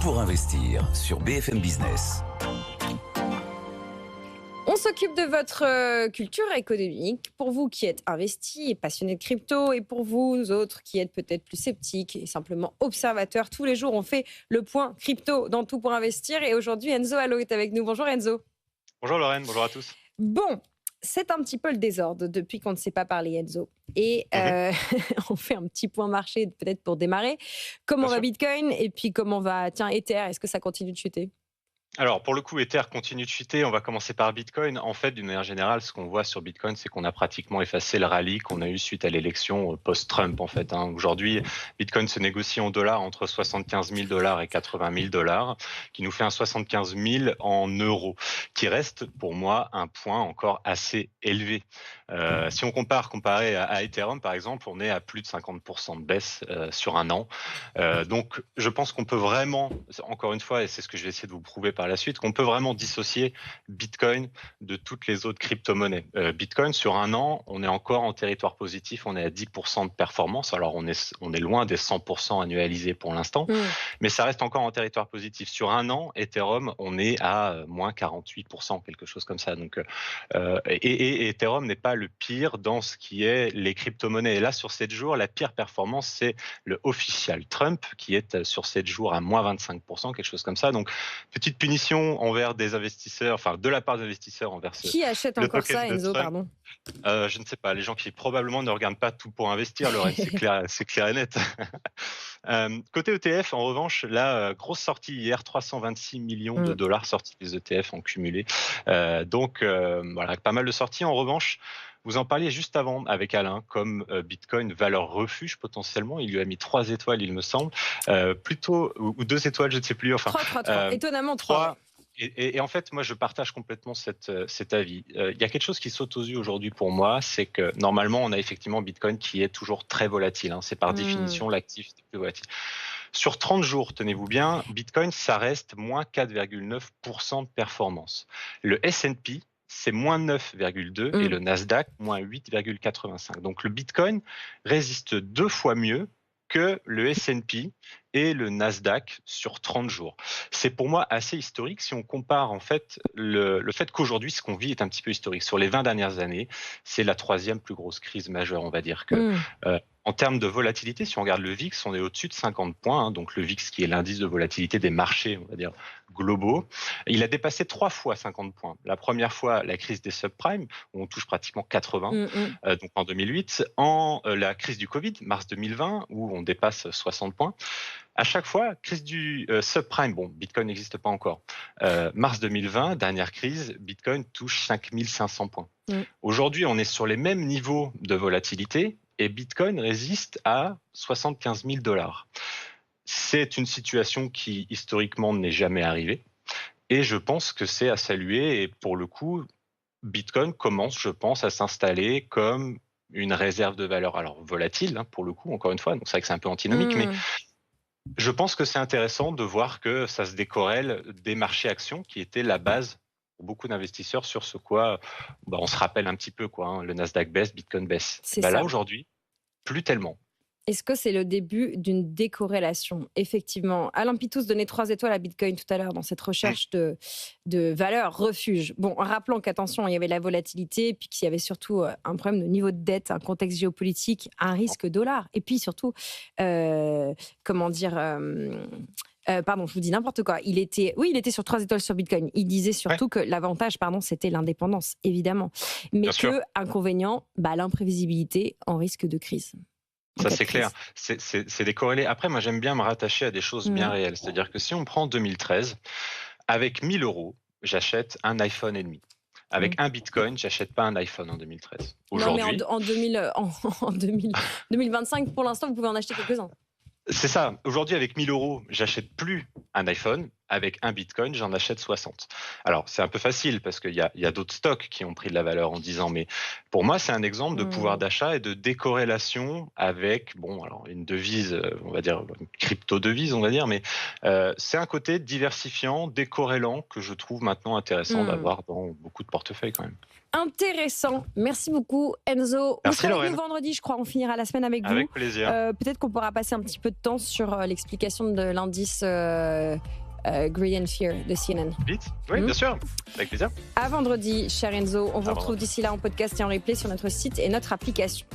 pour investir sur BFM Business. On s'occupe de votre culture économique. Pour vous qui êtes investis et passionnés de crypto, et pour vous autres qui êtes peut-être plus sceptiques et simplement observateurs, tous les jours on fait le point crypto dans Tout pour investir. Et aujourd'hui, Enzo Allo est avec nous. Bonjour Enzo. Bonjour Lorraine, bonjour à tous. Bon, c'est un petit peu le désordre depuis qu'on ne s'est pas parlé, Enzo. Et on fait un petit point marché peut-être pour démarrer. Comment Bien va sûr. Bitcoin et puis comment va Ether? Est-ce que ça continue de chuter? Alors pour le coup, Ether continue de chuter. On va commencer par Bitcoin. En fait, d'une manière générale, ce qu'on voit sur Bitcoin, c'est qu'on a pratiquement effacé le rallye qu'on a eu suite à l'élection post-Trump. En fait, Aujourd'hui, Bitcoin se négocie en dollars entre 75 000 $ et 80 000 $, qui nous fait un 75 000 en euros, qui reste pour moi un point encore assez élevé. Si on comparé à Ethereum, par exemple, on est à plus de 50% de baisse sur un an. Donc, je pense qu'on peut vraiment, encore une fois, et c'est ce que je vais essayer de vous prouver par la suite, qu'on peut vraiment dissocier Bitcoin de toutes les autres crypto-monnaies. Bitcoin, sur un an, on est encore en territoire positif, on est à 10% de performance. Alors, on est loin des 100% annualisés pour l'instant, mais ça reste encore en territoire positif. Sur un an, Ethereum, on est à moins 48%, quelque chose comme ça. Donc, et Ethereum n'est pas le pire dans ce qui est les crypto-monnaies. Et là, sur 7 jours, la pire performance, c'est le official Trump, qui est sur 7 jours à moins 25%, quelque chose comme ça. Donc, petite punition envers des investisseurs, enfin de la part des investisseurs envers Qui achète le encore token ça, de Enzo, Trump. pardon? Je ne sais pas, les gens qui probablement ne regardent pas Tout pour investir, Lorraine, c'est clair et net. Côté ETF, en revanche, la grosse sortie hier, 326 millions de dollars sortis des ETF en cumulé. Donc voilà, pas mal de sorties. En revanche, vous en parliez juste avant avec Alain, comme Bitcoin valeur refuge potentiellement. Il lui a mis 3 étoiles, il me semble, plutôt ou 2 étoiles, je ne sais plus. Enfin, 3. Étonnamment 3. Et en fait, moi, je partage complètement cet avis. Il y a quelque chose qui saute aux yeux aujourd'hui pour moi, c'est que normalement, on a effectivement Bitcoin qui est toujours très volatile. C'est par définition l'actif le plus volatile. Sur 30 jours, tenez-vous bien, Bitcoin, ça reste moins 4,9% de performance. Le S&P, c'est moins 9,2 et le Nasdaq, moins 8,85. Donc le Bitcoin résiste 2 fois mieux que le S&P et le Nasdaq sur 30 jours. C'est pour moi assez historique si on compare en fait le fait qu'aujourd'hui ce qu'on vit est un petit peu historique. Sur les 20 dernières années, c'est la 3e plus grosse crise majeure, on va dire que en termes de volatilité, si on regarde le VIX, on est au-dessus de 50 points, donc le VIX qui est l'indice de volatilité des marchés, on va dire, globaux. Il a dépassé 3 fois 50 points. La première fois, la crise des subprimes, où on touche pratiquement 80, donc en 2008. La crise du Covid, mars 2020, où on dépasse 60 points. À chaque fois, crise du subprime, bon, Bitcoin n'existe pas encore. Mars 2020, dernière crise, Bitcoin touche 5500 points. Aujourd'hui, on est sur les mêmes niveaux de volatilité et Bitcoin résiste à 75 000 $. C'est une situation qui, historiquement, n'est jamais arrivée. Et je pense que c'est à saluer. Et pour le coup, Bitcoin commence, je pense, à s'installer comme une réserve de valeur. Alors, volatile, pour le coup, encore une fois. Donc, c'est vrai que c'est un peu antinomique, mais je pense que c'est intéressant de voir que ça se décorrèle des marchés actions qui étaient la base pour beaucoup d'investisseurs sur ce quoi on se rappelle un petit peu, le Nasdaq baisse, Bitcoin baisse. Là, aujourd'hui, plus tellement. Est-ce que c'est le début d'une décorrélation? Effectivement. Alain Pitous donnait 3 étoiles à Bitcoin tout à l'heure dans cette recherche de valeur refuge. Bon, rappelons qu'attention, il y avait la volatilité, puis qu'il y avait surtout un problème de niveau de dette, un contexte géopolitique, un risque dollar. Et puis surtout, pardon, je vous dis n'importe quoi. Il était sur 3 étoiles sur Bitcoin. Il disait surtout que l'avantage, c'était l'indépendance, évidemment. Mais que, inconvénient, l'imprévisibilité en risque de crise. Ça, c'est clair. C'est décorrélé. Après, moi, j'aime bien me rattacher à des choses bien réelles. C'est-à-dire que si on prend 2013, avec 1 000 €, j'achète un iPhone et demi. Avec un Bitcoin, j'achète pas un iPhone en 2013. Aujourd'hui, non, mais en 2025, pour l'instant, vous pouvez en acheter quelques-uns. C'est ça. Aujourd'hui, avec 1 000 €, j'achète plus un iPhone avec un Bitcoin, j'en achète 60. Alors, c'est un peu facile parce qu'il y a d'autres stocks qui ont pris de la valeur en 10 ans, mais pour moi, c'est un exemple de pouvoir d'achat et de décorrélation avec, alors une devise, on va dire, une crypto-devise, on va dire, mais c'est un côté diversifiant, décorrélant que je trouve maintenant intéressant d'avoir dans beaucoup de portefeuilles quand même. Intéressant. Merci beaucoup, Enzo. Merci, on sera Lorraine. avec vous vendredi, je crois. On finira la semaine avec vous. Avec plaisir. Peut-être qu'on pourra passer un petit peu de temps sur l'explication de l'indice Greed and Fear de CNN. Vite ? Oui, bien sûr. Avec plaisir. À vendredi, cher Enzo. On vous retrouve d'ici là en podcast et en replay sur notre site et notre application.